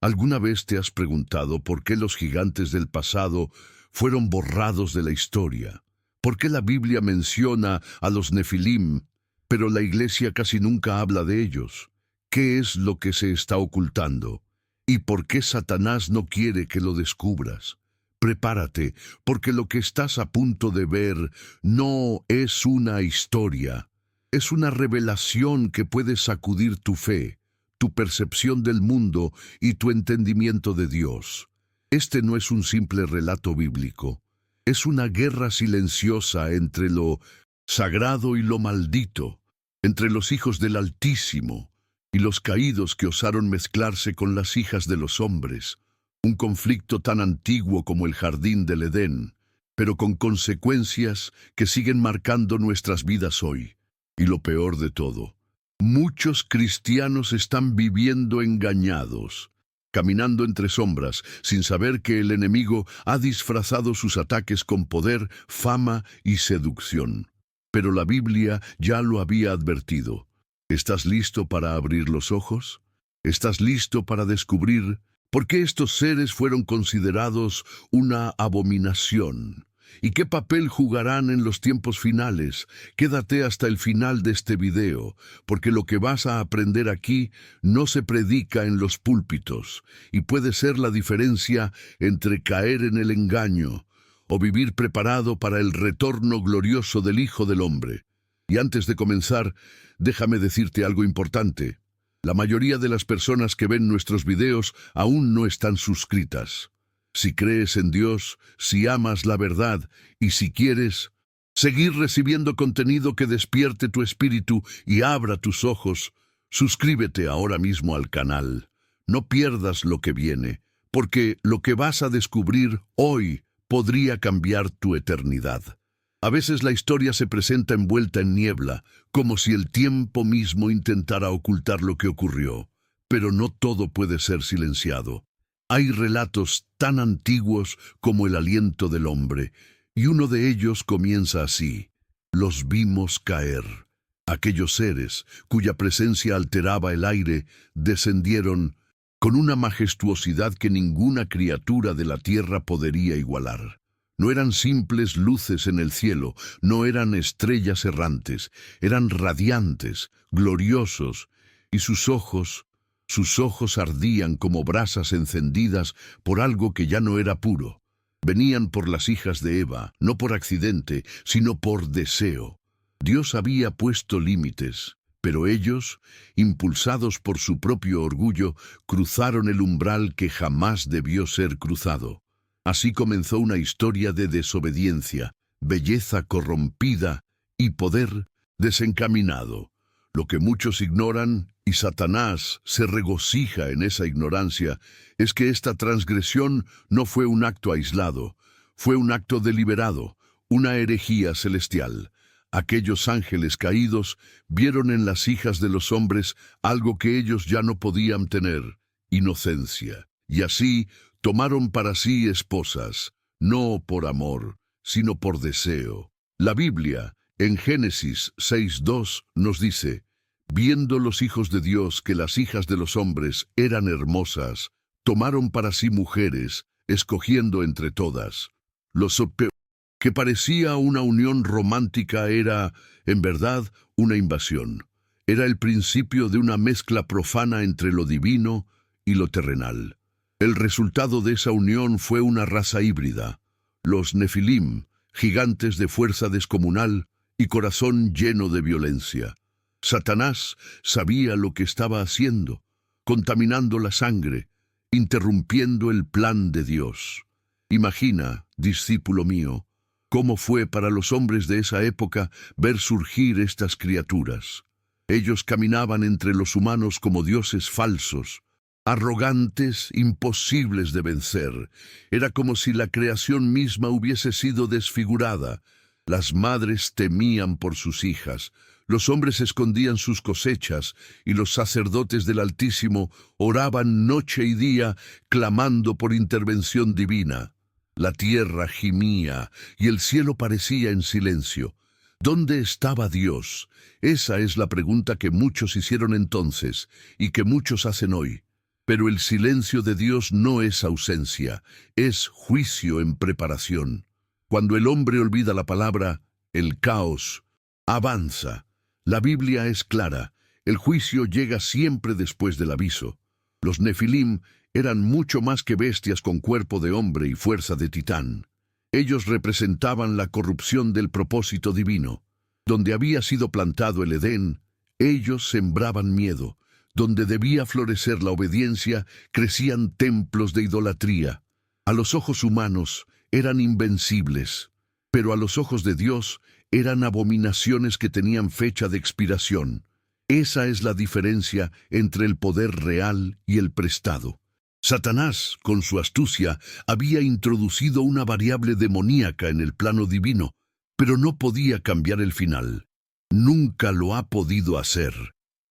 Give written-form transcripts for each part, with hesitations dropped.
¿Alguna vez te has preguntado por qué los gigantes del pasado fueron borrados de la historia? ¿Por qué la Biblia menciona a los Nefilim, pero la Iglesia casi nunca habla de ellos? ¿Qué es lo que se está ocultando? ¿Y por qué Satanás no quiere que lo descubras? Prepárate, porque lo que estás a punto de ver no es una historia. Es una revelación que puede sacudir tu fe, tu percepción del mundo y tu entendimiento de Dios. Este no es un simple relato bíblico. Es una guerra silenciosa entre lo sagrado y lo maldito, entre los hijos del Altísimo y los caídos que osaron mezclarse con las hijas de los hombres. Un conflicto tan antiguo como el jardín del Edén, pero con consecuencias que siguen marcando nuestras vidas hoy. Y lo peor de todo, muchos cristianos están viviendo engañados, caminando entre sombras, sin saber que el enemigo ha disfrazado sus ataques con poder, fama y seducción. Pero la Biblia ya lo había advertido. ¿Estás listo para abrir los ojos? ¿Estás listo para descubrir por qué estos seres fueron considerados una abominación? ¿Y qué papel jugarán en los tiempos finales? Quédate hasta el final de este video, porque lo que vas a aprender aquí no se predica en los púlpitos, y puede ser la diferencia entre caer en el engaño o vivir preparado para el retorno glorioso del Hijo del Hombre. Y antes de comenzar, déjame decirte algo importante. La mayoría de las personas que ven nuestros videos aún no están suscritas. Si crees en Dios, si amas la verdad y si quieres seguir recibiendo contenido que despierte tu espíritu y abra tus ojos, suscríbete ahora mismo al canal. No pierdas lo que viene, porque lo que vas a descubrir hoy podría cambiar tu eternidad. A veces la historia se presenta envuelta en niebla, como si el tiempo mismo intentara ocultar lo que ocurrió. Pero no todo puede ser silenciado. Hay relatos tan antiguos como el aliento del hombre, y uno de ellos comienza así: los vimos caer. Aquellos seres, cuya presencia alteraba el aire, descendieron con una majestuosidad que ninguna criatura de la tierra podría igualar. No eran simples luces en el cielo, no eran estrellas errantes, eran radiantes, gloriosos, y sus ojos ardían como brasas encendidas por algo que ya no era puro. Venían por las hijas de Eva, no por accidente, sino por deseo. Dios había puesto límites, pero ellos, impulsados por su propio orgullo, cruzaron el umbral que jamás debió ser cruzado. Así comenzó una historia de desobediencia, belleza corrompida y poder desencaminado. Lo que muchos ignoran, y Satanás se regocija en esa ignorancia, es que esta transgresión no fue un acto aislado, fue un acto deliberado, una herejía celestial. Aquellos ángeles caídos vieron en las hijas de los hombres algo que ellos ya no podían tener: inocencia. Y así tomaron para sí esposas, no por amor, sino por deseo. La Biblia, en Génesis 6:2, nos dice: viendo los hijos de Dios que las hijas de los hombres eran hermosas, tomaron para sí mujeres, escogiendo entre todas. Que parecía una unión romántica era, en verdad, una invasión. Era el principio de una mezcla profana entre lo divino y lo terrenal. El resultado de esa unión fue una raza híbrida, los Nefilim, gigantes de fuerza descomunal y corazón lleno de violencia. Satanás sabía lo que estaba haciendo, contaminando la sangre, interrumpiendo el plan de Dios. Imagina, discípulo mío, cómo fue para los hombres de esa época ver surgir estas criaturas. Ellos caminaban entre los humanos como dioses falsos, arrogantes, imposibles de vencer. Era como si la creación misma hubiese sido desfigurada. Las madres temían por sus hijas, los hombres escondían sus cosechas, y los sacerdotes del Altísimo oraban noche y día, clamando por intervención divina. La tierra gimía, y el cielo parecía en silencio. ¿Dónde estaba Dios? Esa es la pregunta que muchos hicieron entonces, y que muchos hacen hoy. Pero el silencio de Dios no es ausencia, es juicio en preparación. Cuando el hombre olvida la palabra, el caos avanza. La Biblia es clara, el juicio llega siempre después del aviso. Los Nefilim eran mucho más que bestias con cuerpo de hombre y fuerza de titán. Ellos representaban la corrupción del propósito divino. Donde había sido plantado el Edén, ellos sembraban miedo. Donde debía florecer la obediencia, crecían templos de idolatría. A los ojos humanos eran invencibles, pero a los ojos de Dios eran abominaciones que tenían fecha de expiración. Esa es la diferencia entre el poder real y el prestado. Satanás, con su astucia, había introducido una variable demoníaca en el plano divino, pero no podía cambiar el final. Nunca lo ha podido hacer.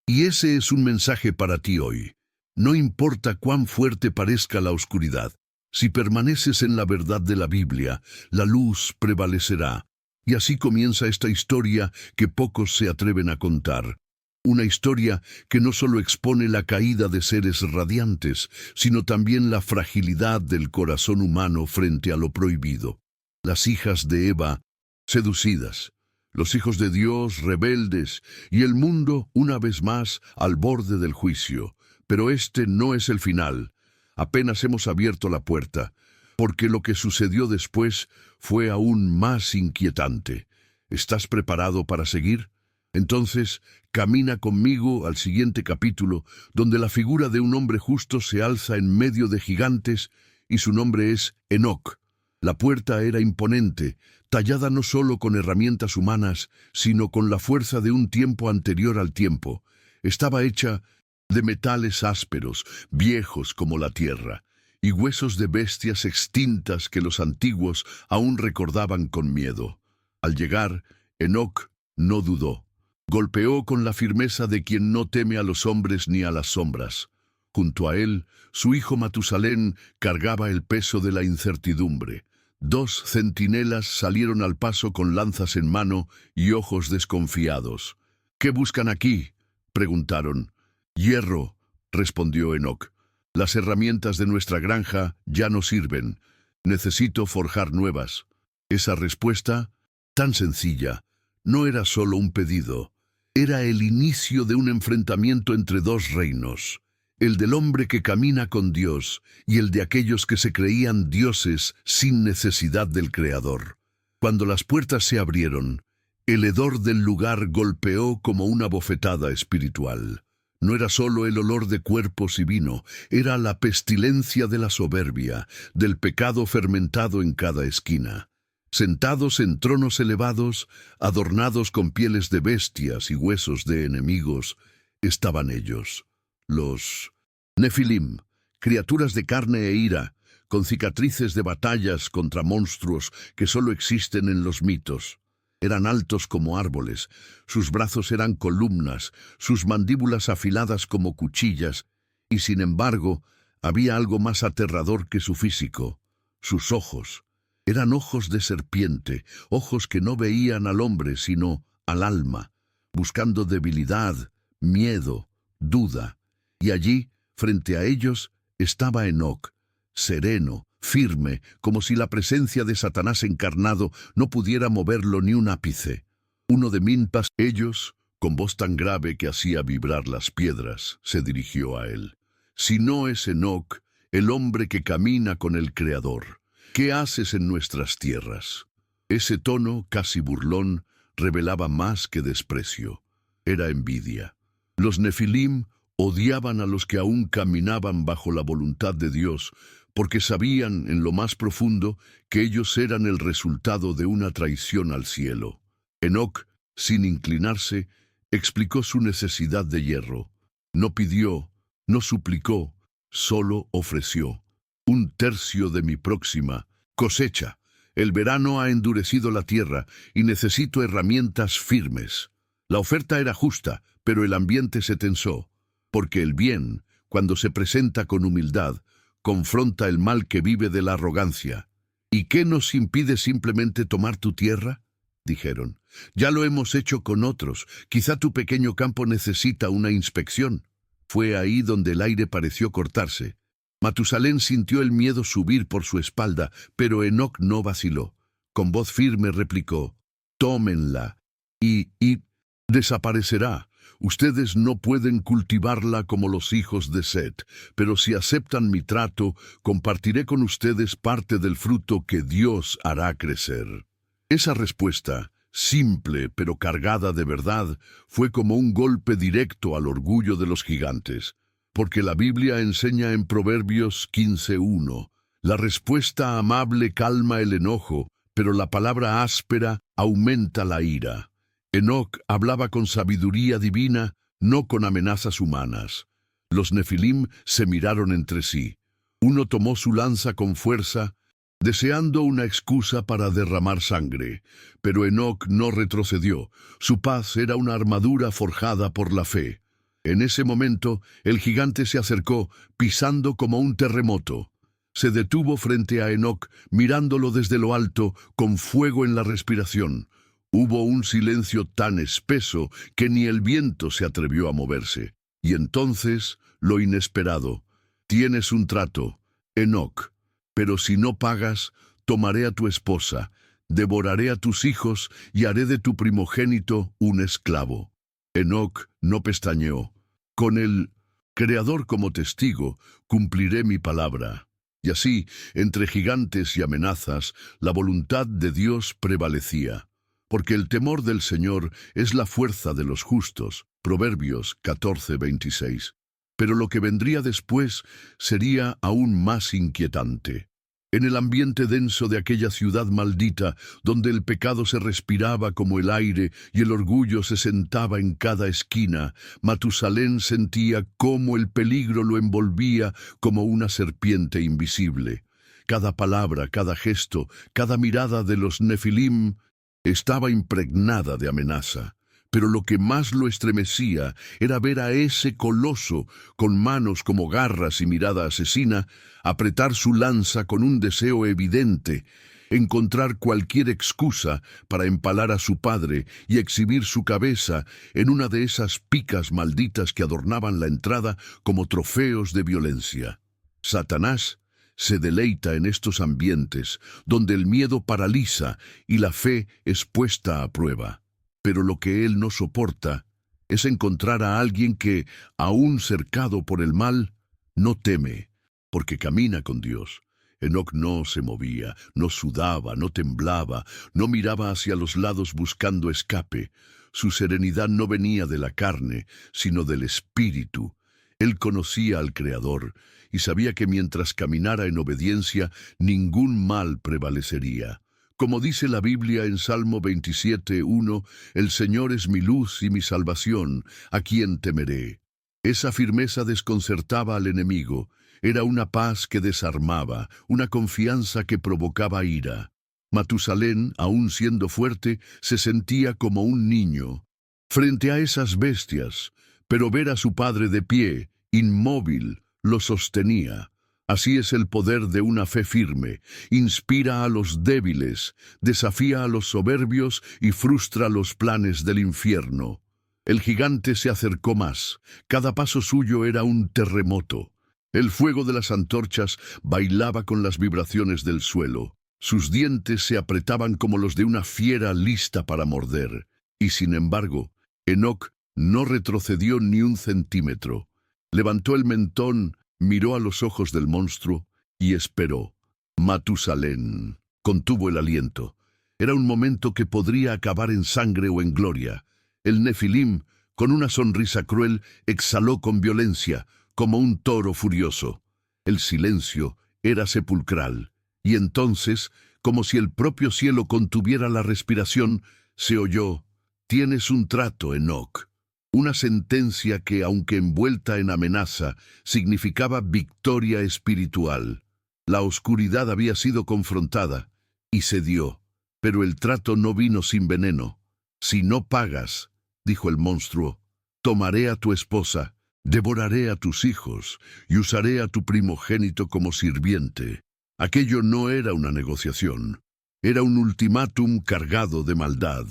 Y ese es un mensaje para ti hoy. No importa cuán fuerte parezca la oscuridad, si permaneces en la verdad de la Biblia, la luz prevalecerá. Y así comienza esta historia que pocos se atreven a contar. Una historia que no solo expone la caída de seres radiantes, sino también la fragilidad del corazón humano frente a lo prohibido. Las hijas de Eva, seducidas. Los hijos de Dios rebeldes y el mundo una vez más al borde del juicio. Pero este no es el final. Apenas hemos abierto la puerta, porque lo que sucedió después fue aún más inquietante. ¿Estás preparado para seguir? Entonces, camina conmigo al siguiente capítulo, donde la figura de un hombre justo se alza en medio de gigantes y su nombre es Enoc. La puerta era imponente, tallada no solo con herramientas humanas, sino con la fuerza de un tiempo anterior al tiempo. Estaba hecha de metales ásperos, viejos como la tierra, y huesos de bestias extintas que los antiguos aún recordaban con miedo. Al llegar, Enoc no dudó. Golpeó con la firmeza de quien no teme a los hombres ni a las sombras. Junto a él, su hijo Matusalén cargaba el peso de la incertidumbre. 2 centinelas salieron al paso con lanzas en mano y ojos desconfiados. «¿Qué buscan aquí?», preguntaron. «Hierro», respondió Enoc. «Las herramientas de nuestra granja ya no sirven. Necesito forjar nuevas». Esa respuesta, tan sencilla, no era solo un pedido. Era el inicio de un enfrentamiento entre 2 reinos. El del hombre que camina con Dios y el de aquellos que se creían dioses sin necesidad del Creador. Cuando las puertas se abrieron, el hedor del lugar golpeó como una bofetada espiritual. No era solo el olor de cuerpos y vino, era la pestilencia de la soberbia, del pecado fermentado en cada esquina. Sentados en tronos elevados, adornados con pieles de bestias y huesos de enemigos, estaban ellos. Los Nefilim, criaturas de carne e ira, con cicatrices de batallas contra monstruos que solo existen en los mitos. Eran altos como árboles, sus brazos eran columnas, sus mandíbulas afiladas como cuchillas, y sin embargo, había algo más aterrador que su físico, sus ojos. Eran ojos de serpiente, ojos que no veían al hombre sino al alma, buscando debilidad, miedo, duda. Y allí, frente a ellos, estaba Enoc, sereno, firme, como si la presencia de Satanás encarnado no pudiera moverlo ni un ápice. Uno de Minpas, ellos, con voz tan grave que hacía vibrar las piedras, se dirigió a él. «Si no es Enoc, el hombre que camina con el Creador, ¿qué haces en nuestras tierras?». Ese tono, casi burlón, revelaba más que desprecio. Era envidia. Los Nefilim odiaban a los que aún caminaban bajo la voluntad de Dios, porque sabían en lo más profundo que ellos eran el resultado de una traición al cielo. Enoc, sin inclinarse, explicó su necesidad de hierro. No pidió, no suplicó, solo ofreció. 1/3 de mi próxima cosecha. El verano ha endurecido la tierra y necesito herramientas firmes. La oferta era justa, pero el ambiente se tensó. Porque el bien, cuando se presenta con humildad, confronta el mal que vive de la arrogancia. «¿Y qué nos impide simplemente tomar tu tierra?», dijeron. «Ya lo hemos hecho con otros. Quizá tu pequeño campo necesita una inspección». Fue ahí donde el aire pareció cortarse. Matusalén sintió el miedo subir por su espalda, pero Enoc no vaciló. Con voz firme replicó: «Tómenla, y desaparecerá. Ustedes no pueden cultivarla como los hijos de Set, pero si aceptan mi trato, compartiré con ustedes parte del fruto que Dios hará crecer». Esa respuesta, simple pero cargada de verdad, fue como un golpe directo al orgullo de los gigantes. Porque la Biblia enseña en Proverbios 15:1, la respuesta amable calma el enojo, pero la palabra áspera aumenta la ira. Enoc hablaba con sabiduría divina, no con amenazas humanas. Los Nefilim se miraron entre sí. Uno tomó su lanza con fuerza, deseando una excusa para derramar sangre. Pero Enoc no retrocedió. Su paz era una armadura forjada por la fe. En ese momento, el gigante se acercó, pisando como un terremoto. Se detuvo frente a Enoc, mirándolo desde lo alto, con fuego en la respiración. Hubo un silencio tan espeso que ni el viento se atrevió a moverse. Y entonces, lo inesperado: «Tienes un trato, Enoc, pero si no pagas, tomaré a tu esposa, devoraré a tus hijos y haré de tu primogénito un esclavo». Enoc no pestañeó. «Con el Creador como testigo, cumpliré mi palabra». Y así, entre gigantes y amenazas, la voluntad de Dios prevalecía. Porque el temor del Señor es la fuerza de los justos. Proverbios 14:26. Pero lo que vendría después sería aún más inquietante. En el ambiente denso de aquella ciudad maldita, donde el pecado se respiraba como el aire y el orgullo se sentaba en cada esquina, Matusalén sentía cómo el peligro lo envolvía como una serpiente invisible. Cada palabra, cada gesto, cada mirada de los Nefilim estaba impregnada de amenaza. Pero lo que más lo estremecía era ver a ese coloso, con manos como garras y mirada asesina, apretar su lanza con un deseo evidente, encontrar cualquier excusa para empalar a su padre y exhibir su cabeza en una de esas picas malditas que adornaban la entrada como trofeos de violencia. Satanás se deleita en estos ambientes, donde el miedo paraliza y la fe es puesta a prueba. Pero lo que él no soporta es encontrar a alguien que, aún cercado por el mal, no teme, porque camina con Dios. Enoc no se movía, no sudaba, no temblaba, no miraba hacia los lados buscando escape. Su serenidad no venía de la carne, sino del espíritu. Él conocía al Creador y sabía que mientras caminara en obediencia, ningún mal prevalecería. Como dice la Biblia en Salmo 27:1, «El Señor es mi luz y mi salvación, ¿a quién temeré?». Esa firmeza desconcertaba al enemigo. Era una paz que desarmaba, una confianza que provocaba ira. Matusalén, aún siendo fuerte, se sentía como un niño frente a esas bestias, pero ver a su padre de pie, inmóvil, lo sostenía. Así es el poder de una fe firme. Inspira a los débiles, desafía a los soberbios y frustra los planes del infierno. El gigante se acercó más. Cada paso suyo era un terremoto. El fuego de las antorchas bailaba con las vibraciones del suelo. Sus dientes se apretaban como los de una fiera lista para morder. Y sin embargo, Enoc no retrocedió ni un centímetro. Levantó el mentón, miró a los ojos del monstruo y esperó. Matusalén contuvo el aliento. Era un momento que podría acabar en sangre o en gloria. El Nefilim, con una sonrisa cruel, exhaló con violencia, como un toro furioso. El silencio era sepulcral, y entonces, como si el propio cielo contuviera la respiración, se oyó: «Tienes un trato, Enoc». Una sentencia que, aunque envuelta en amenaza, significaba victoria espiritual. La oscuridad había sido confrontada y cedió, pero el trato no vino sin veneno. «Si no pagas», dijo el monstruo, «tomaré a tu esposa, devoraré a tus hijos y usaré a tu primogénito como sirviente». Aquello no era una negociación, era un ultimátum cargado de maldad,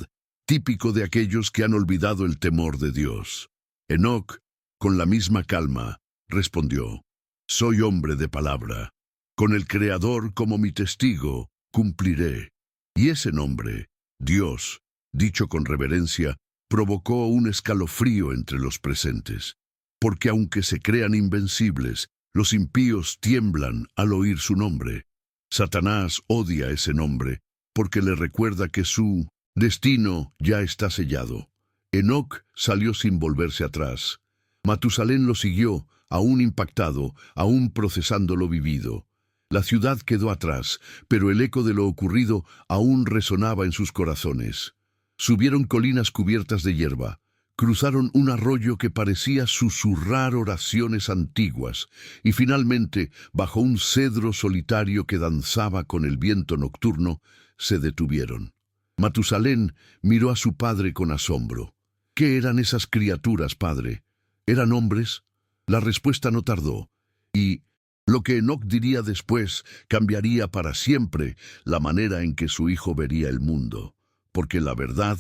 típico de aquellos que han olvidado el temor de Dios. Enoc con la misma calma, respondió: «Soy hombre de palabra. Con el Creador como mi testigo, cumpliré». Y ese nombre, Dios, dicho con reverencia, provocó un escalofrío entre los presentes. Porque aunque se crean invencibles, los impíos tiemblan al oír su nombre. Satanás odia ese nombre, porque le recuerda que su destino ya está sellado. Enoc salió sin volverse atrás. Matusalén lo siguió, aún impactado, aún procesando lo vivido. La ciudad quedó atrás, pero el eco de lo ocurrido aún resonaba en sus corazones. Subieron colinas cubiertas de hierba, cruzaron un arroyo que parecía susurrar oraciones antiguas, y finalmente, bajo un cedro solitario que danzaba con el viento nocturno, se detuvieron. Matusalén miró a su padre con asombro. ¿Qué eran esas criaturas, padre? ¿Eran hombres? La respuesta no tardó, y lo que Enoc diría después cambiaría para siempre la manera en que su hijo vería el mundo, porque la verdad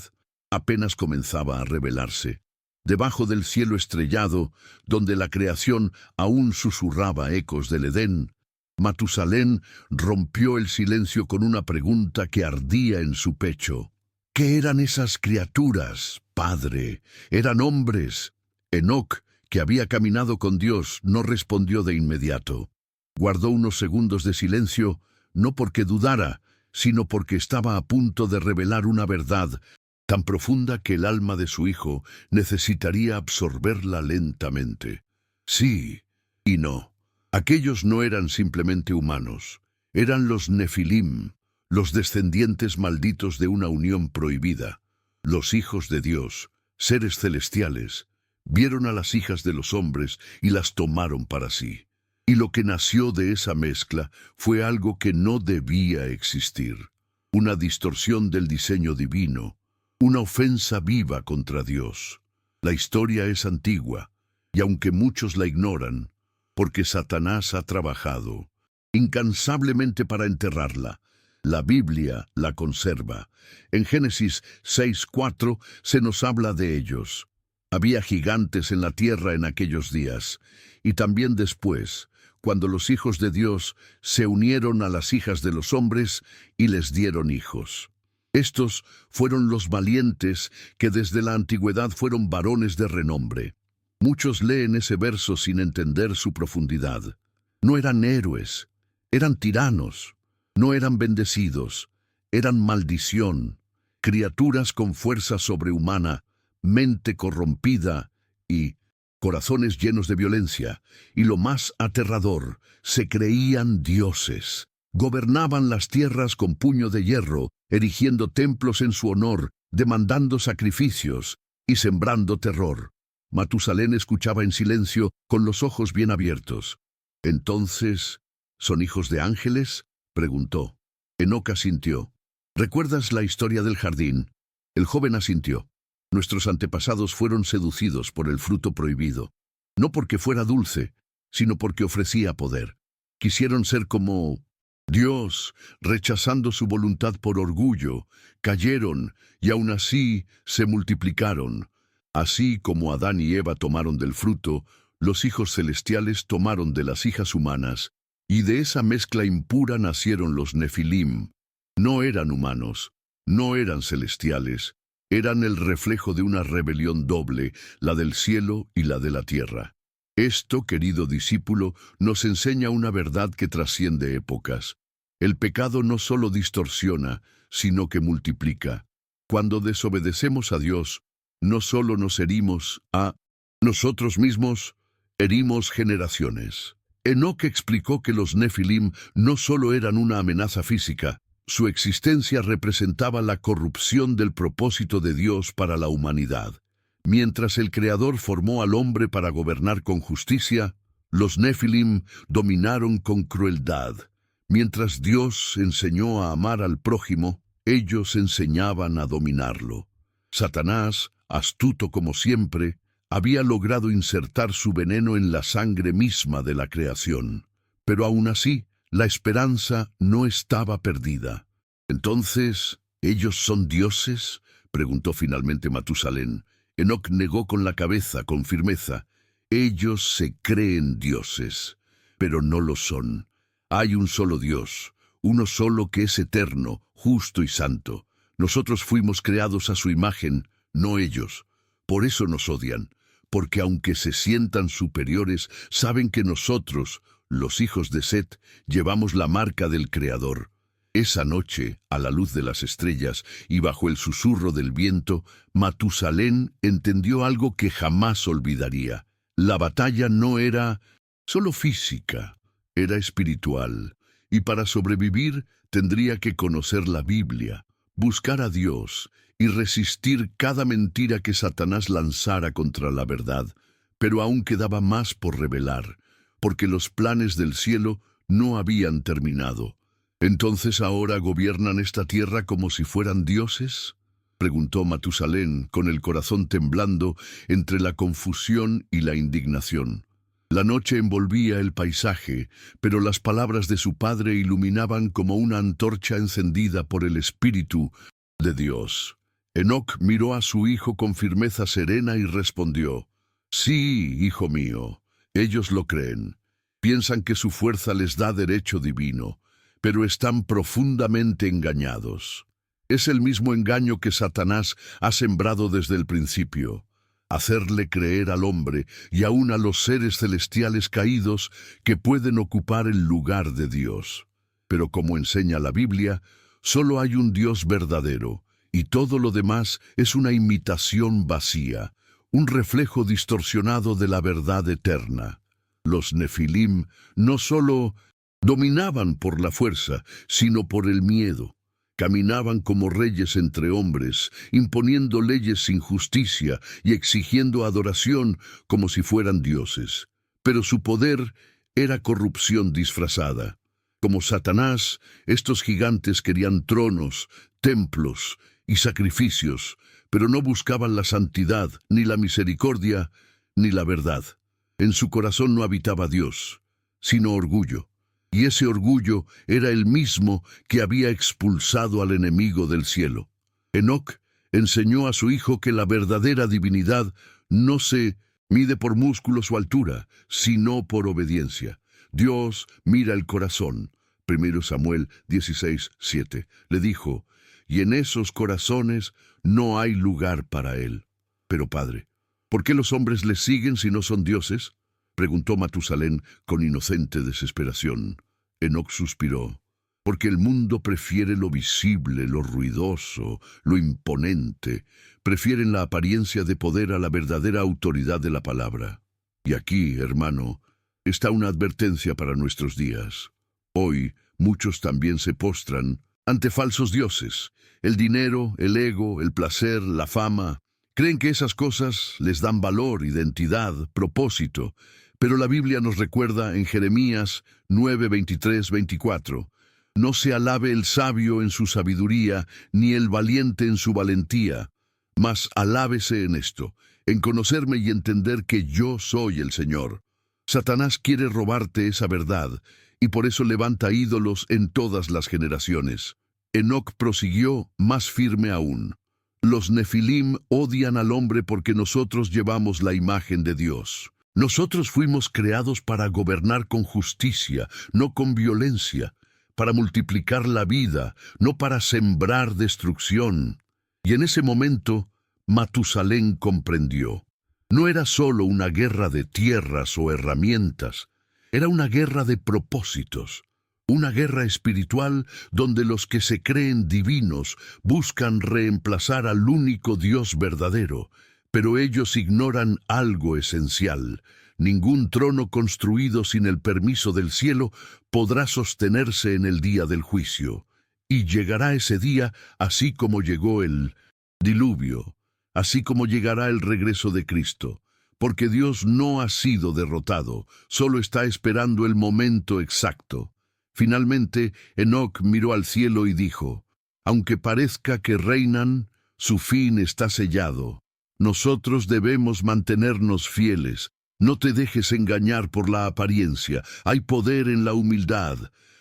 apenas comenzaba a revelarse. Debajo del cielo estrellado, donde la creación aún susurraba ecos del Edén, Matusalén rompió el silencio con una pregunta que ardía en su pecho. ¿Qué eran esas criaturas, padre? ¿Eran hombres? Enoc, que había caminado con Dios, no respondió de inmediato. Guardó unos segundos de silencio, no porque dudara, sino porque estaba a punto de revelar una verdad tan profunda que el alma de su hijo necesitaría absorberla lentamente. Sí y no. Aquellos no eran simplemente humanos, eran los Nefilim, los descendientes malditos de una unión prohibida. Los hijos de Dios, seres celestiales, vieron a las hijas de los hombres y las tomaron para sí. Y lo que nació de esa mezcla fue algo que no debía existir. Una distorsión del diseño divino, una ofensa viva contra Dios. La historia es antigua, y aunque muchos la ignoran, porque Satanás ha trabajado incansablemente para enterrarla, la Biblia la conserva. En Génesis 6:4 se nos habla de ellos. Había gigantes en la tierra en aquellos días, y también después, cuando los hijos de Dios se unieron a las hijas de los hombres y les dieron hijos. Estos fueron los valientes que desde la antigüedad fueron varones de renombre. Muchos leen ese verso sin entender su profundidad. No eran héroes, eran tiranos. No eran bendecidos, eran maldición, criaturas con fuerza sobrehumana, mente corrompida y corazones llenos de violencia. Y lo más aterrador, se creían dioses. Gobernaban las tierras con puño de hierro, erigiendo templos en su honor, demandando sacrificios y sembrando terror. Matusalén escuchaba en silencio, con los ojos bien abiertos. Entonces, ¿son hijos de ángeles?, preguntó. Enoc asintió. ¿Recuerdas la historia del jardín? El joven asintió. Nuestros antepasados fueron seducidos por el fruto prohibido, no porque fuera dulce, sino porque ofrecía poder. Quisieron ser como Dios, rechazando su voluntad por orgullo, cayeron y aún así se multiplicaron. Así como Adán y Eva tomaron del fruto, los hijos celestiales tomaron de las hijas humanas, y de esa mezcla impura nacieron los Nefilim. No eran humanos, no eran celestiales, eran el reflejo de una rebelión doble, la del cielo y la de la tierra. Esto, querido discípulo, nos enseña una verdad que trasciende épocas. El pecado no solo distorsiona, sino que multiplica. Cuando desobedecemos a Dios, no solo nos herimos a nosotros mismos, herimos generaciones. Enoc explicó que los Nefilim no solo eran una amenaza física, su existencia representaba la corrupción del propósito de Dios para la humanidad. Mientras el Creador formó al hombre para gobernar con justicia, los Nefilim dominaron con crueldad. Mientras Dios enseñó a amar al prójimo, ellos enseñaban a dominarlo. Satanás, astuto como siempre, había logrado insertar su veneno en la sangre misma de la creación. Pero aún así, la esperanza no estaba perdida. ¿Entonces, ellos son dioses?, preguntó finalmente Matusalén. Enoc negó con la cabeza, con firmeza. Ellos se creen dioses, pero no lo son. Hay un solo Dios, uno solo que es eterno, justo y santo. Nosotros fuimos creados a su imagen, no ellos. Por eso nos odian, porque aunque se sientan superiores, saben que nosotros, los hijos de Set, llevamos la marca del Creador. Esa noche, a la luz de las estrellas y bajo el susurro del viento, Matusalén entendió algo que jamás olvidaría. La batalla no era solo física, era espiritual, y para sobrevivir tendría que conocer la Biblia, buscar a Dios y resistir cada mentira que Satanás lanzara contra la verdad. Pero aún quedaba más por revelar, porque los planes del cielo no habían terminado. ¿Entonces ahora gobiernan esta tierra como si fueran dioses?, preguntó Matusalén, con el corazón temblando entre la confusión y la indignación. La noche envolvía el paisaje, pero las palabras de su padre iluminaban como una antorcha encendida por el Espíritu de Dios. Enoc miró a su hijo con firmeza serena y respondió: «Sí, hijo mío, ellos lo creen. Piensan que su fuerza les da derecho divino, pero están profundamente engañados. Es el mismo engaño que Satanás ha sembrado desde el principio, hacerle creer al hombre y aún a los seres celestiales caídos que pueden ocupar el lugar de Dios. Pero como enseña la Biblia, solo hay un Dios verdadero, y todo lo demás es una imitación vacía, un reflejo distorsionado de la verdad eterna. Los Nefilim no solo dominaban por la fuerza, sino por el miedo. Caminaban como reyes entre hombres, imponiendo leyes sin justicia y exigiendo adoración como si fueran dioses. Pero su poder era corrupción disfrazada. Como Satanás, estos gigantes querían tronos, templos y sacrificios, pero no buscaban la santidad, ni la misericordia, ni la verdad. En su corazón no habitaba Dios, sino orgullo. Y ese orgullo era el mismo que había expulsado al enemigo del cielo. Enoc enseñó a su hijo que la verdadera divinidad no se mide por músculos o altura, sino por obediencia. Dios mira el corazón. 1 Samuel 16:7. Le dijo: «Y en esos corazones no hay lugar para él». «Pero, padre, ¿por qué los hombres le siguen si no son dioses?», preguntó Matusalén con inocente desesperación. Enoc suspiró: «Porque el mundo prefiere lo visible, lo ruidoso, lo imponente. Prefieren la apariencia de poder a la verdadera autoridad de la palabra. Y aquí, hermano, está una advertencia para nuestros días. Hoy muchos también se postran ante falsos dioses. El dinero, el ego, el placer, la fama. Creen que esas cosas les dan valor, identidad, propósito. Pero la Biblia nos recuerda en Jeremías 9:23-24, «No se alabe el sabio en su sabiduría, ni el valiente en su valentía, mas alábese en esto, en conocerme y entender que yo soy el Señor». Satanás quiere robarte esa verdad, y por eso levanta ídolos en todas las generaciones. Enoc prosiguió más firme aún: «Los Nefilim odian al hombre porque nosotros llevamos la imagen de Dios. Nosotros fuimos creados para gobernar con justicia, no con violencia, para multiplicar la vida, no para sembrar destrucción». Y en ese momento, Matusalén comprendió. No era solo una guerra de tierras o herramientas, era una guerra de propósitos, una guerra espiritual donde los que se creen divinos buscan reemplazar al único Dios verdadero. Pero ellos ignoran algo esencial. Ningún trono construido sin el permiso del cielo podrá sostenerse en el día del juicio. Y llegará ese día así como llegó el diluvio, así como llegará el regreso de Cristo. Porque Dios no ha sido derrotado, solo está esperando el momento exacto. Finalmente, Enoc miró al cielo y dijo: «Aunque parezca que reinan, su fin está sellado. Nosotros debemos mantenernos fieles. No te dejes engañar por la apariencia. Hay poder en la humildad.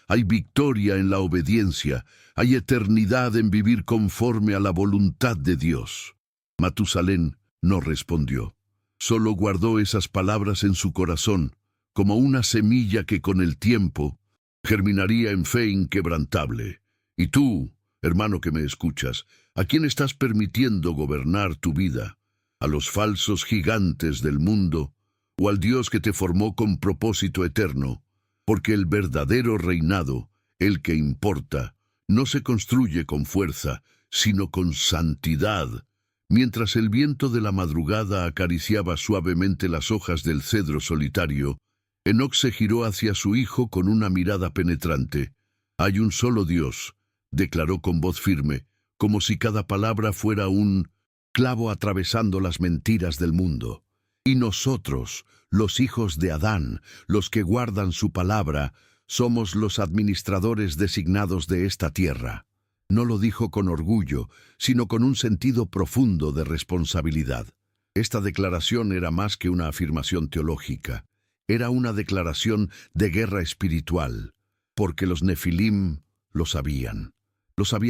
Hay victoria en la obediencia. Hay eternidad en vivir conforme a la voluntad de Dios». Matusalén no respondió. Solo guardó esas palabras en su corazón, como una semilla que con el tiempo germinaría en fe inquebrantable. Y tú, hermano que me escuchas, ¿a quién estás permitiendo gobernar tu vida? ¿A los falsos gigantes del mundo o al Dios que te formó con propósito eterno? Porque el verdadero reinado, el que importa, no se construye con fuerza, sino con santidad. Mientras el viento de la madrugada acariciaba suavemente las hojas del cedro solitario, Enoc se giró hacia su hijo con una mirada penetrante. «Hay un solo Dios», declaró con voz firme, como si cada palabra fuera un clavo atravesando las mentiras del mundo. «Y nosotros, los hijos de Adán, los que guardan su palabra, somos los administradores designados de esta tierra». No lo dijo con orgullo, sino con un sentido profundo de responsabilidad. Esta declaración era más que una afirmación teológica. Era una declaración de guerra espiritual, porque los Nefilim lo sabían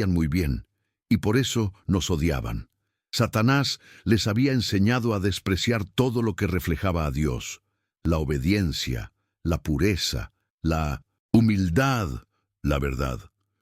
muy bien, y por eso nos odiaban. Satanás les había enseñado a despreciar todo lo que reflejaba a Dios: la obediencia, la pureza, la humildad, la verdad.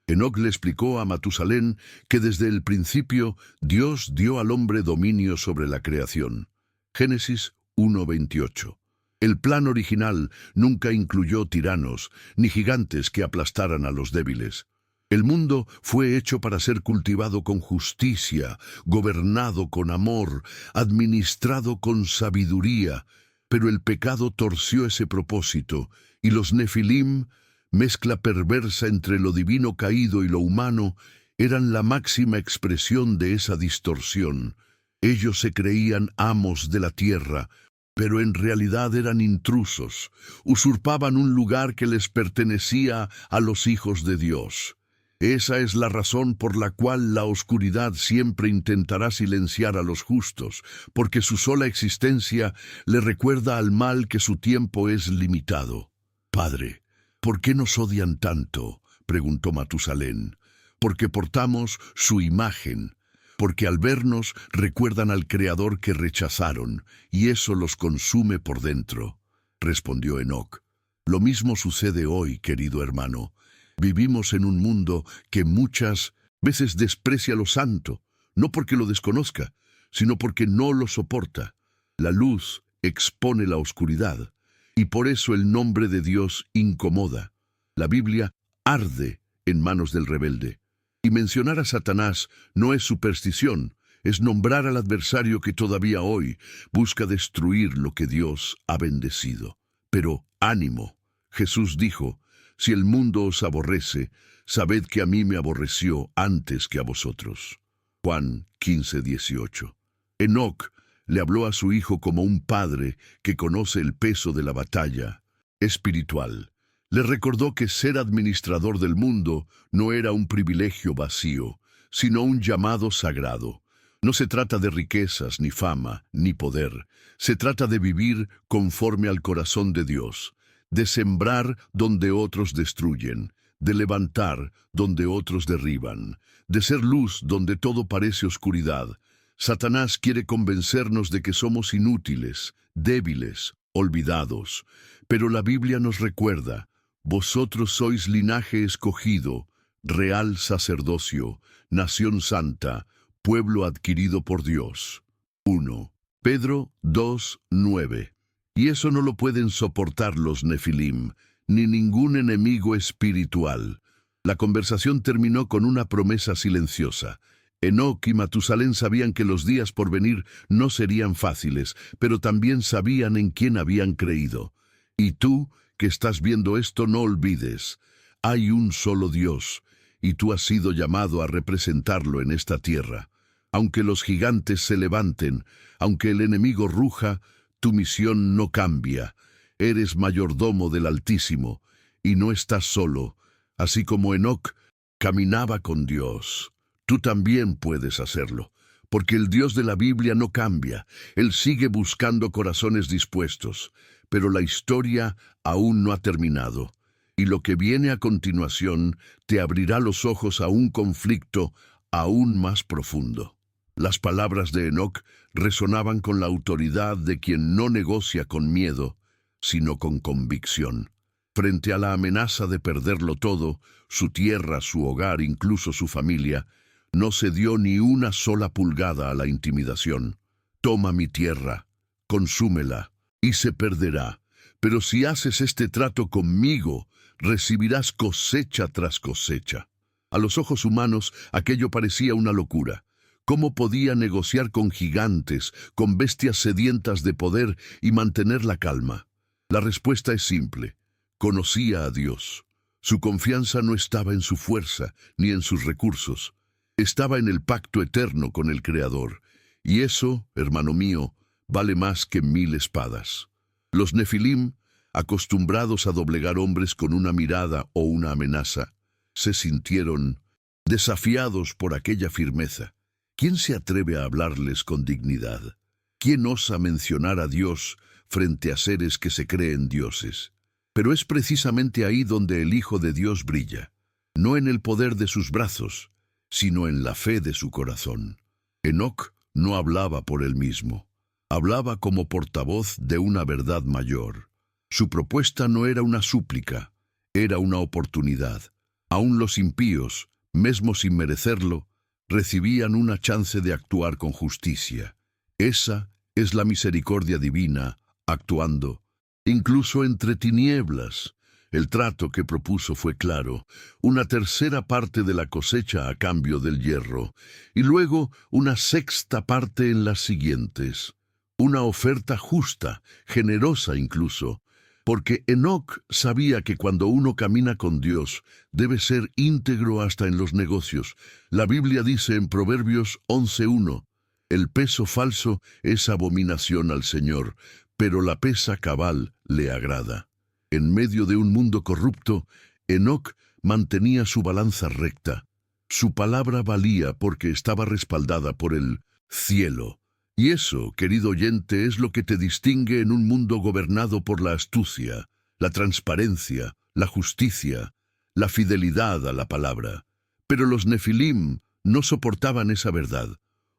Enoc le explicó a Matusalén que desde el principio Dios dio al hombre dominio sobre la creación. Génesis 1:28. El plan original nunca incluyó tiranos ni gigantes que aplastaran a los débiles. El mundo fue hecho para ser cultivado con justicia, gobernado con amor, administrado con sabiduría, pero el pecado torció ese propósito, y los Nefilim, mezcla perversa entre lo divino caído y lo humano, eran la máxima expresión de esa distorsión. Ellos se creían amos de la tierra, pero en realidad eran intrusos, usurpaban un lugar que les pertenecía a los hijos de Dios. Esa es la razón por la cual la oscuridad siempre intentará silenciar a los justos, porque su sola existencia le recuerda al mal que su tiempo es limitado. «Padre, ¿por qué nos odian tanto?», preguntó Matusalén. «Porque portamos su imagen, porque al vernos recuerdan al Creador que rechazaron, y eso los consume por dentro», respondió Enoc. «Lo mismo sucede hoy, querido hermano. Vivimos en un mundo que muchas veces desprecia lo santo, no porque lo desconozca, sino porque no lo soporta. La luz expone la oscuridad, y por eso el nombre de Dios incomoda. La Biblia arde en manos del rebelde. Y mencionar a Satanás no es superstición, es nombrar al adversario que todavía hoy busca destruir lo que Dios ha bendecido. Pero ánimo, Jesús dijo: «Si el mundo os aborrece, sabed que a mí me aborreció antes que a vosotros». Juan 15:18. Enoc le habló a su hijo como un padre que conoce el peso de la batalla espiritual. Le recordó que ser administrador del mundo no era un privilegio vacío, sino un llamado sagrado. No se trata de riquezas, ni fama, ni poder. Se trata de vivir conforme al corazón de Dios, de sembrar donde otros destruyen, de levantar donde otros derriban, de ser luz donde todo parece oscuridad. Satanás quiere convencernos de que somos inútiles, débiles, olvidados. Pero la Biblia nos recuerda: «Vosotros sois linaje escogido, real sacerdocio, nación santa, pueblo adquirido por Dios». 1 Pedro 2:9. Y eso no lo pueden soportar los Nefilim, ni ningún enemigo espiritual. La conversación terminó con una promesa silenciosa. Enoc y Matusalén sabían que los días por venir no serían fáciles, pero también sabían en quién habían creído. Y tú, que estás viendo esto, no olvides: hay un solo Dios, y tú has sido llamado a representarlo en esta tierra. Aunque los gigantes se levanten, aunque el enemigo ruja, tu misión no cambia. Eres mayordomo del Altísimo, y no estás solo. Así como Enoc caminaba con Dios, tú también puedes hacerlo, porque el Dios de la Biblia no cambia. Él sigue buscando corazones dispuestos, pero la historia aún no ha terminado, y lo que viene a continuación te abrirá los ojos a un conflicto aún más profundo. Las palabras de Enoc resonaban con la autoridad de quien no negocia con miedo, sino con convicción. Frente a la amenaza de perderlo todo, su tierra, su hogar, incluso su familia, no cedió ni una sola pulgada a la intimidación. Toma mi tierra, consúmela, y se perderá. Pero si haces este trato conmigo, recibirás cosecha tras cosecha. A los ojos humanos, aquello parecía una locura. ¿Cómo podía negociar con gigantes, con bestias sedientas de poder y mantener la calma? La respuesta es simple. Conocía a Dios. Su confianza no estaba en su fuerza ni en sus recursos. Estaba en el pacto eterno con el Creador. Y eso, hermano mío, vale más que 1000 espadas. Los Nefilim, acostumbrados a doblegar hombres con una mirada o una amenaza, se sintieron desafiados por aquella firmeza. ¿Quién se atreve a hablarles con dignidad? ¿Quién osa mencionar a Dios frente a seres que se creen dioses? Pero es precisamente ahí donde el Hijo de Dios brilla, no en el poder de sus brazos, sino en la fe de su corazón. Enoc no hablaba por él mismo, hablaba como portavoz de una verdad mayor. Su propuesta no era una súplica, era una oportunidad. Aún los impíos, mesmo sin merecerlo, recibían una chance de actuar con justicia. Esa es la misericordia divina, actuando, incluso entre tinieblas. El trato que propuso fue claro: una tercera parte de la cosecha a cambio del hierro, y luego una sexta parte en las siguientes. Una oferta justa, generosa incluso, porque Enoc sabía que cuando uno camina con Dios, debe ser íntegro hasta en los negocios. La Biblia dice en Proverbios 11:1, el peso falso es abominación al Señor, pero la pesa cabal le agrada. En medio de un mundo corrupto, Enoc mantenía su balanza recta. Su palabra valía porque estaba respaldada por el cielo. Y eso, querido oyente, es lo que te distingue en un mundo gobernado por la astucia, la transparencia, la justicia, la fidelidad a la palabra. Pero los Nefilim no soportaban esa verdad.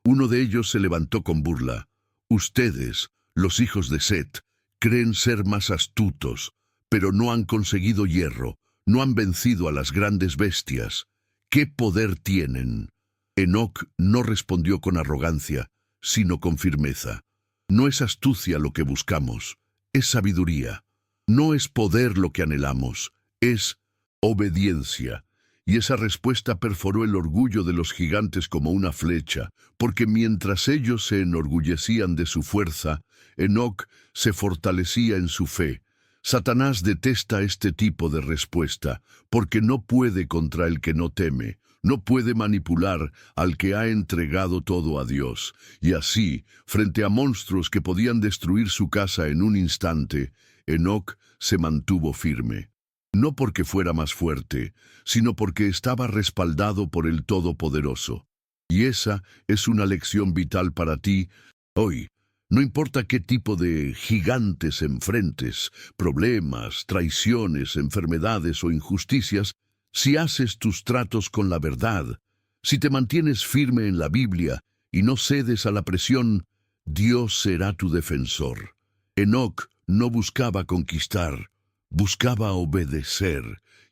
Uno de ellos se levantó con burla. Ustedes, los hijos de Set, creen ser más astutos, pero no han conseguido hierro, no han vencido a las grandes bestias. ¿Qué poder tienen? Enoc no respondió con arrogancia, sino con firmeza. No es astucia lo que buscamos, es sabiduría. No es poder lo que anhelamos, es obediencia. Y esa respuesta perforó el orgullo de los gigantes como una flecha, porque mientras ellos se enorgullecían de su fuerza, Enoc se fortalecía en su fe. Satanás detesta este tipo de respuesta, porque no puede contra el que no teme. No puede manipular al que ha entregado todo a Dios. Y así, frente a monstruos que podían destruir su casa en un instante, Enoc se mantuvo firme. No porque fuera más fuerte, sino porque estaba respaldado por el Todopoderoso. Y esa es una lección vital para ti hoy. No importa qué tipo de gigantes enfrentes, problemas, traiciones, enfermedades o injusticias, si haces tus tratos con la verdad, si te mantienes firme en la Biblia y no cedes a la presión, Dios será tu defensor. Enoc no buscaba conquistar, buscaba obedecer,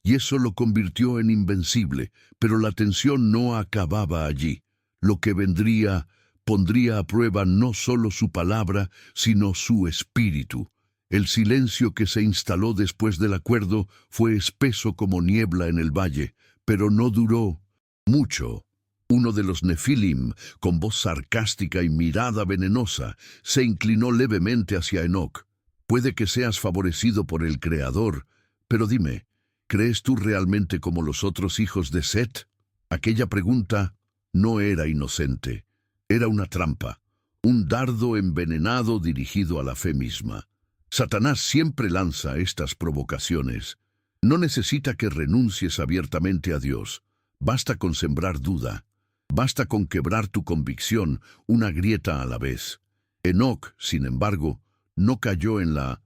y eso lo convirtió en invencible, pero la tensión no acababa allí. Lo que vendría pondría a prueba no solo su palabra, sino su espíritu. El silencio que se instaló después del acuerdo fue espeso como niebla en el valle, pero no duró mucho. Uno de los Nefilim, con voz sarcástica y mirada venenosa, se inclinó levemente hacia Enoc. Puede que seas favorecido por el Creador, pero dime, ¿crees tú realmente como los otros hijos de Set? Aquella pregunta no era inocente, era una trampa, un dardo envenenado dirigido a la fe misma. Satanás siempre lanza estas provocaciones. No necesita que renuncies abiertamente a Dios. Basta con sembrar duda. Basta con quebrar tu convicción, una grieta a la vez. Enoc, sin embargo, no cayó en la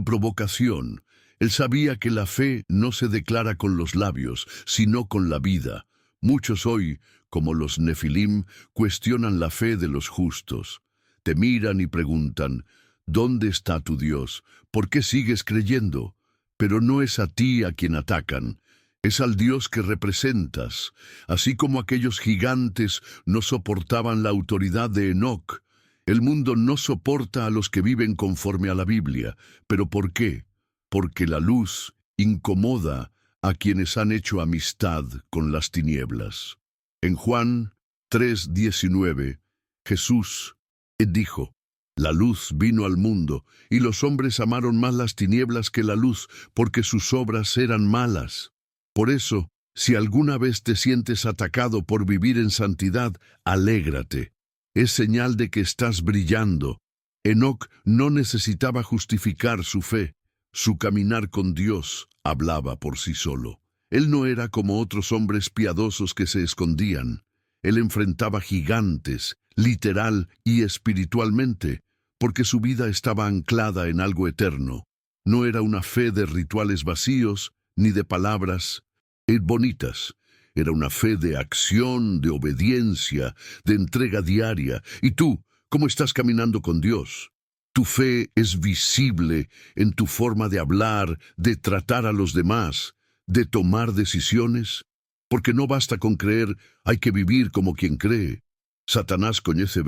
provocación. Él sabía que la fe no se declara con los labios, sino con la vida. Muchos hoy, como los Nefilim, cuestionan la fe de los justos. Te miran y preguntan, ¿dónde está tu Dios? ¿Por qué sigues creyendo? Pero no es a ti a quien atacan, es al Dios que representas. Así como aquellos gigantes no soportaban la autoridad de Enoc, el mundo no soporta a los que viven conforme a la Biblia. ¿Pero por qué? Porque la luz incomoda a quienes han hecho amistad con las tinieblas. En Juan 3:19, Jesús dijo, la luz vino al mundo, y los hombres amaron más las tinieblas que la luz, porque sus obras eran malas. Por eso, si alguna vez te sientes atacado por vivir en santidad, alégrate. Es señal de que estás brillando. Enoc no necesitaba justificar su fe. Su caminar con Dios hablaba por sí solo. Él no era como otros hombres piadosos que se escondían. Él enfrentaba gigantes, literal y espiritualmente, porque su vida estaba anclada en algo eterno. No era una fe de rituales vacíos, ni de palabras bonitas. Era una fe de acción, de obediencia, de entrega diaria. ¿Y tú, cómo estás caminando con Dios? Tu fe es visible en tu forma de hablar, de tratar a los demás, de tomar decisiones. Porque no basta con creer, hay que vivir como quien cree. Satanás conoce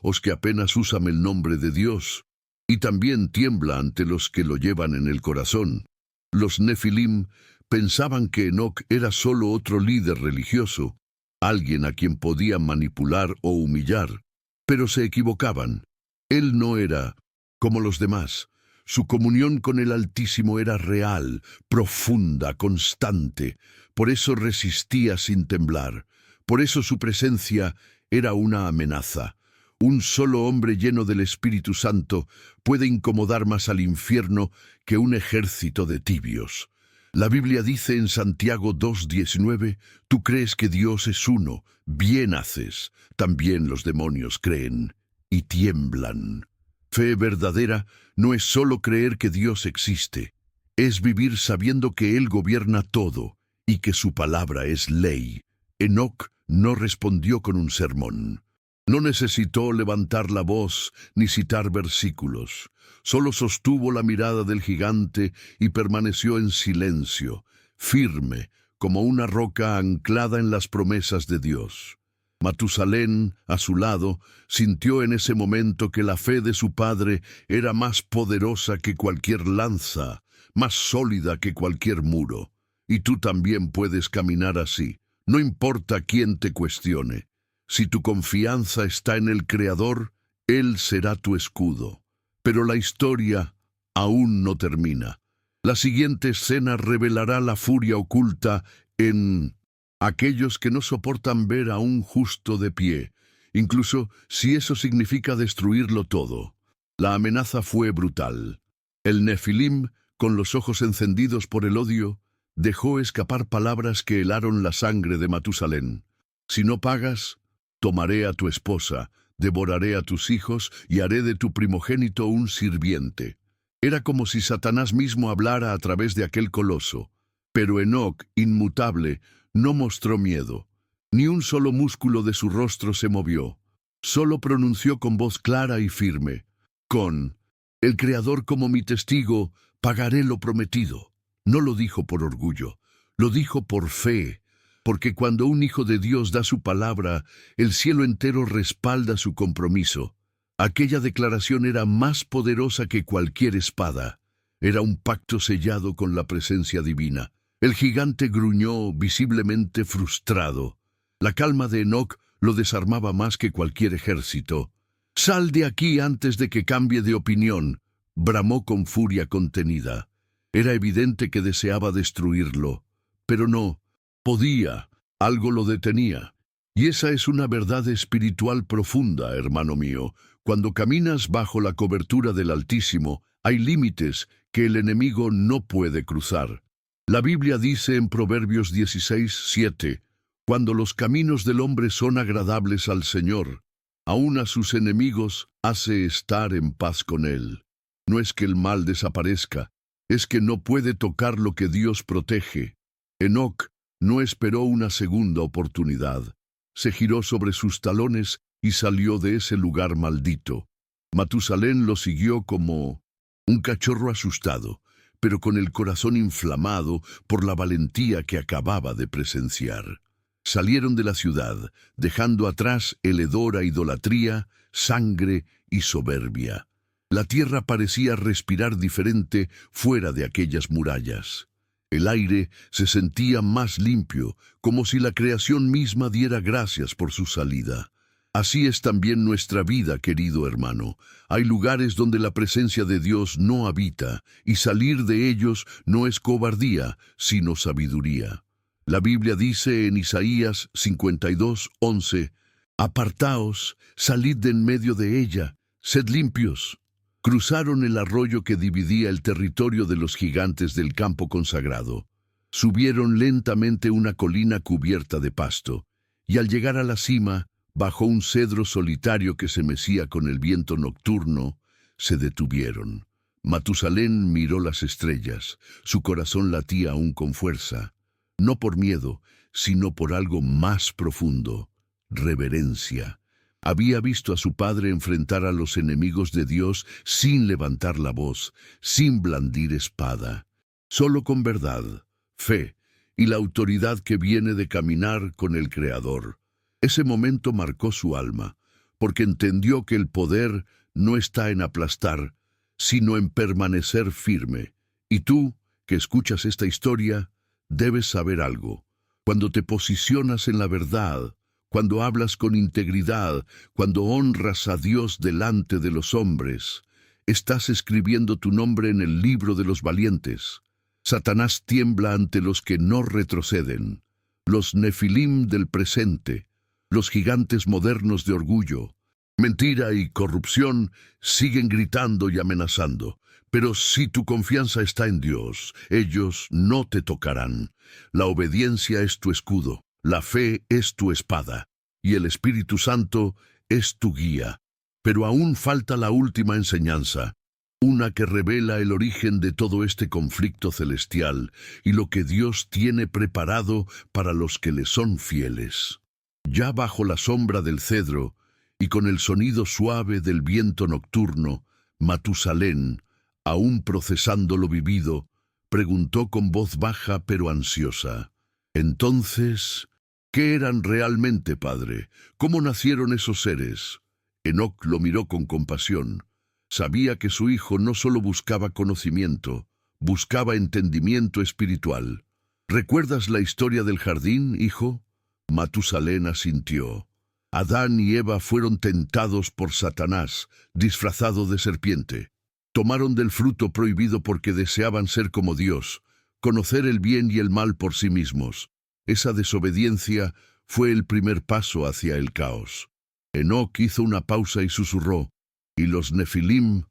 os que apenas usan el nombre de Dios, y también tiembla ante los que lo llevan en el corazón. Los Nefilim pensaban que Enoc era solo otro líder religioso, alguien a quien podían manipular o humillar, pero se equivocaban. Él no era como los demás. Su comunión con el Altísimo era real, profunda, constante. Por eso resistía sin temblar. Por eso su presencia era una amenaza. Un solo hombre lleno del Espíritu Santo puede incomodar más al infierno que un ejército de tibios. La Biblia dice en Santiago 2:19, tú crees que Dios es uno, bien haces. También los demonios creen y tiemblan. Fe verdadera no es solo creer que Dios existe, es vivir sabiendo que Él gobierna todo y que su palabra es ley. Enoc no respondió con un sermón. No necesitó levantar la voz ni citar versículos. Solo sostuvo la mirada del gigante y permaneció en silencio, firme, como una roca anclada en las promesas de Dios. Matusalén, a su lado, sintió en ese momento que la fe de su padre era más poderosa que cualquier lanza, más sólida que cualquier muro. Y tú también puedes caminar así, no importa quién te cuestione. Si tu confianza está en el Creador, Él será tu escudo. Pero la historia aún no termina. La siguiente escena revelará la furia oculta en aquellos que no soportan ver a un justo de pie, incluso si eso significa destruirlo todo. La amenaza fue brutal. El Nefilim, con los ojos encendidos por el odio, dejó escapar palabras que helaron la sangre de Matusalén. Si no pagas, tomaré a tu esposa, devoraré a tus hijos y haré de tu primogénito un sirviente. Era como si Satanás mismo hablara a través de aquel coloso. Pero Enoc, inmutable, no mostró miedo. Ni un solo músculo de su rostro se movió. Solo pronunció con voz clara y firme: con el Creador como mi testigo, pagaré lo prometido. No lo dijo por orgullo, lo dijo por fe, porque cuando un hijo de Dios da su palabra, el cielo entero respalda su compromiso. Aquella declaración era más poderosa que cualquier espada. Era un pacto sellado con la presencia divina. El gigante gruñó, visiblemente frustrado. La calma de Enoc lo desarmaba más que cualquier ejército. «Sal de aquí antes de que cambie de opinión», bramó con furia contenida. Era evidente que deseaba destruirlo, pero no podía, algo lo detenía. Y esa es una verdad espiritual profunda, hermano mío. Cuando caminas bajo la cobertura del Altísimo, hay límites que el enemigo no puede cruzar. La Biblia dice en Proverbios 16:7, cuando los caminos del hombre son agradables al Señor, aun a sus enemigos hace estar en paz con él. No es que el mal desaparezca, es que no puede tocar lo que Dios protege. Enoc No esperó una segunda oportunidad. Se giró sobre sus talones y salió de ese lugar maldito. Matusalén lo siguió como un cachorro asustado, pero con el corazón inflamado por la valentía que acababa de presenciar. Salieron de la ciudad, dejando atrás el hedor a idolatría, sangre y soberbia. La tierra parecía respirar diferente fuera de aquellas murallas. El aire se sentía más limpio, como si la creación misma diera gracias por su salida. Así es también nuestra vida, querido hermano. Hay lugares donde la presencia de Dios no habita, y salir de ellos no es cobardía, sino sabiduría. La Biblia dice en Isaías 52:11, «Apartaos, salid de en medio de ella, sed limpios». Cruzaron el arroyo que dividía el territorio de los gigantes del campo consagrado. Subieron lentamente una colina cubierta de pasto, y al llegar a la cima, bajo un cedro solitario que se mecía con el viento nocturno, se detuvieron. Matusalén miró las estrellas, su corazón latía aún con fuerza, no por miedo, sino por algo más profundo, reverencia. Había visto a su padre enfrentar a los enemigos de Dios sin levantar la voz, sin blandir espada, solo con verdad, fe y la autoridad que viene de caminar con el Creador. Ese momento marcó su alma, porque entendió que el poder no está en aplastar, sino en permanecer firme. Y tú, que escuchas esta historia, debes saber algo. Cuando te posicionas en la verdad, cuando hablas con integridad, cuando honras a Dios delante de los hombres, estás escribiendo tu nombre en el libro de los valientes. Satanás tiembla ante los que no retroceden, los nefilim del presente, los gigantes modernos de orgullo, mentira y corrupción siguen gritando y amenazando. Pero si tu confianza está en Dios, ellos no te tocarán. La obediencia es tu escudo, la fe es tu espada, y el Espíritu Santo es tu guía. Pero aún falta la última enseñanza, una que revela el origen de todo este conflicto celestial y lo que Dios tiene preparado para los que le son fieles. Ya bajo la sombra del cedro y con el sonido suave del viento nocturno, Matusalén, aún procesando lo vivido, preguntó con voz baja pero ansiosa: «Entonces, ¿qué eran realmente, padre? ¿Cómo nacieron esos seres?» Enoc lo miró con compasión. Sabía que su hijo no solo buscaba conocimiento, buscaba entendimiento espiritual. ¿Recuerdas la historia del jardín, hijo? Matusalén asintió. Adán y Eva fueron tentados por Satanás, disfrazado de serpiente. Tomaron del fruto prohibido porque deseaban ser como Dios, conocer el bien y el mal por sí mismos. Esa desobediencia fue el primer paso hacia el caos. Enoc hizo una pausa y susurró: «Y los nefilim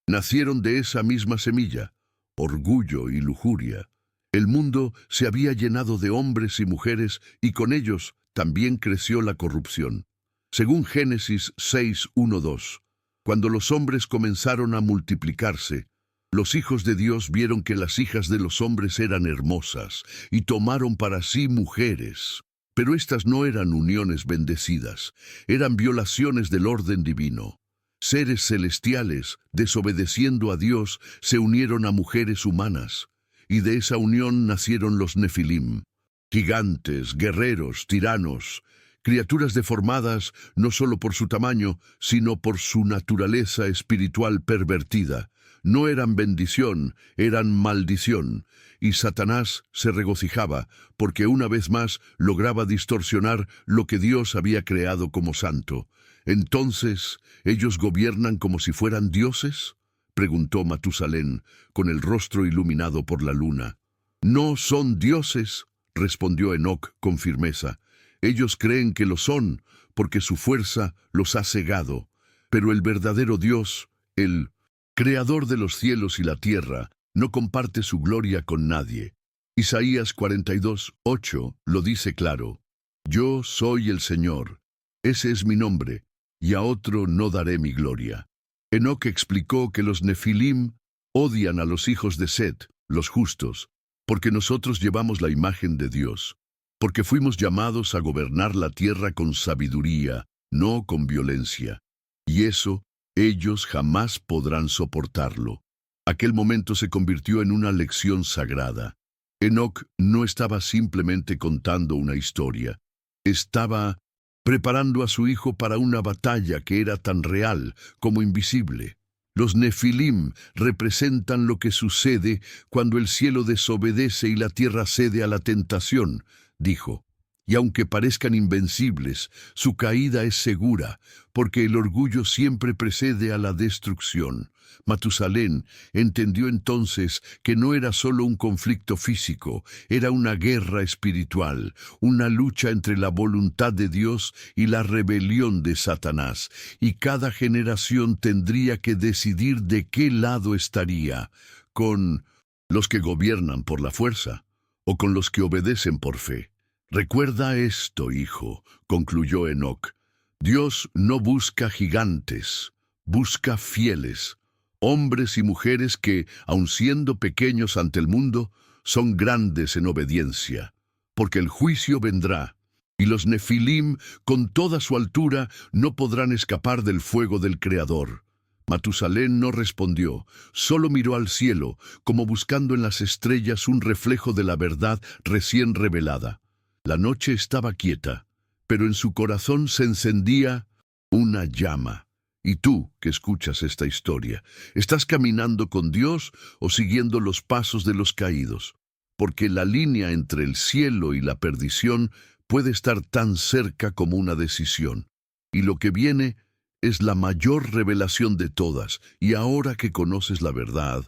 nacieron de esa misma semilla, orgullo y lujuria». El mundo se había llenado de hombres y mujeres, y con ellos también creció la corrupción. Según Génesis 6:1-2, cuando los hombres comenzaron a multiplicarse, los hijos de Dios vieron que las hijas de los hombres eran hermosas, y tomaron para sí mujeres. Pero estas no eran uniones bendecidas, eran violaciones del orden divino. Seres celestiales, desobedeciendo a Dios, se unieron a mujeres humanas, y de esa unión nacieron los nefilim, gigantes, guerreros, tiranos, criaturas deformadas no solo por su tamaño, sino por su naturaleza espiritual pervertida. No eran bendición, eran maldición, y Satanás se regocijaba, porque una vez más lograba distorsionar lo que Dios había creado como santo. «¿Entonces ellos gobiernan como si fueran dioses?», preguntó Matusalén, con el rostro iluminado por la luna. «No son dioses», respondió Enoc con firmeza. «Ellos creen que lo son, porque su fuerza los ha cegado. Pero el verdadero Dios, el Creador de los cielos y la tierra, no comparte su gloria con nadie». Isaías 42:8 lo dice claro: «Yo soy el Señor, ese es mi nombre, y a otro no daré mi gloria». Enoc explicó que los nefilim odian a los hijos de Set, los justos, porque nosotros llevamos la imagen de Dios. porque fuimos llamados a gobernar la tierra con sabiduría, no con violencia. Y eso ellos jamás podrán soportarlo. Aquel momento se convirtió en una lección sagrada. Enoc no estaba simplemente contando una historia. Estaba preparando a su hijo para una batalla que era tan real como invisible. Los Nefilim representan lo que sucede cuando el cielo desobedece y la tierra cede a la tentación, dijo. Y aunque parezcan invencibles, su caída es segura, porque el orgullo siempre precede a la destrucción. Matusalén entendió entonces que no era solo un conflicto físico, era una guerra espiritual, una lucha entre la voluntad de Dios y la rebelión de Satanás, y cada generación tendría que decidir de qué lado estaría, con los que gobiernan por la fuerza o con los que obedecen por fe. Recuerda esto, hijo, concluyó Enoc. Dios no busca gigantes, busca fieles, hombres y mujeres que, aun siendo pequeños ante el mundo, son grandes en obediencia, porque el juicio vendrá, y los Nefilim, con toda su altura, no podrán escapar del fuego del Creador. Matusalén no respondió, solo miró al cielo, como buscando en las estrellas un reflejo de la verdad recién revelada. La noche estaba quieta, pero en su corazón se encendía una llama. Y tú, que escuchas esta historia, ¿estás caminando con Dios o siguiendo los pasos de los caídos? Porque la línea entre el cielo y la perdición puede estar tan cerca como una decisión. Y lo que viene es la mayor revelación de todas. Y ahora que conoces la verdad,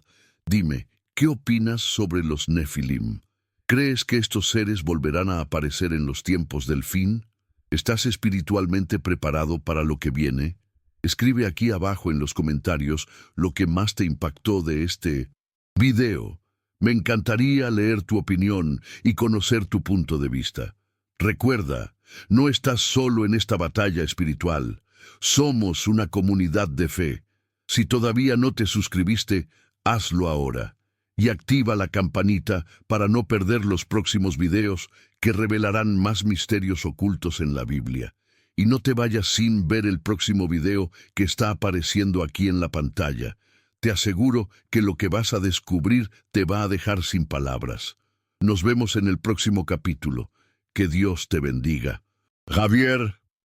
dime, ¿qué opinas sobre los Nefilim? ¿Crees que estos seres volverán a aparecer en los tiempos del fin? ¿Estás espiritualmente preparado para lo que viene? Escribe aquí abajo en los comentarios lo que más te impactó de este video. Me encantaría leer tu opinión y conocer tu punto de vista. Recuerda, no estás solo en esta batalla espiritual. Somos una comunidad de fe. Si todavía no te suscribiste, hazlo ahora. Y activa la campanita para no perder los próximos videos que revelarán más misterios ocultos en la Biblia. Y no te vayas sin ver el próximo video que está apareciendo aquí en la pantalla. Te aseguro que lo que vas a descubrir te va a dejar sin palabras. Nos vemos en el próximo capítulo. Que Dios te bendiga. Javier.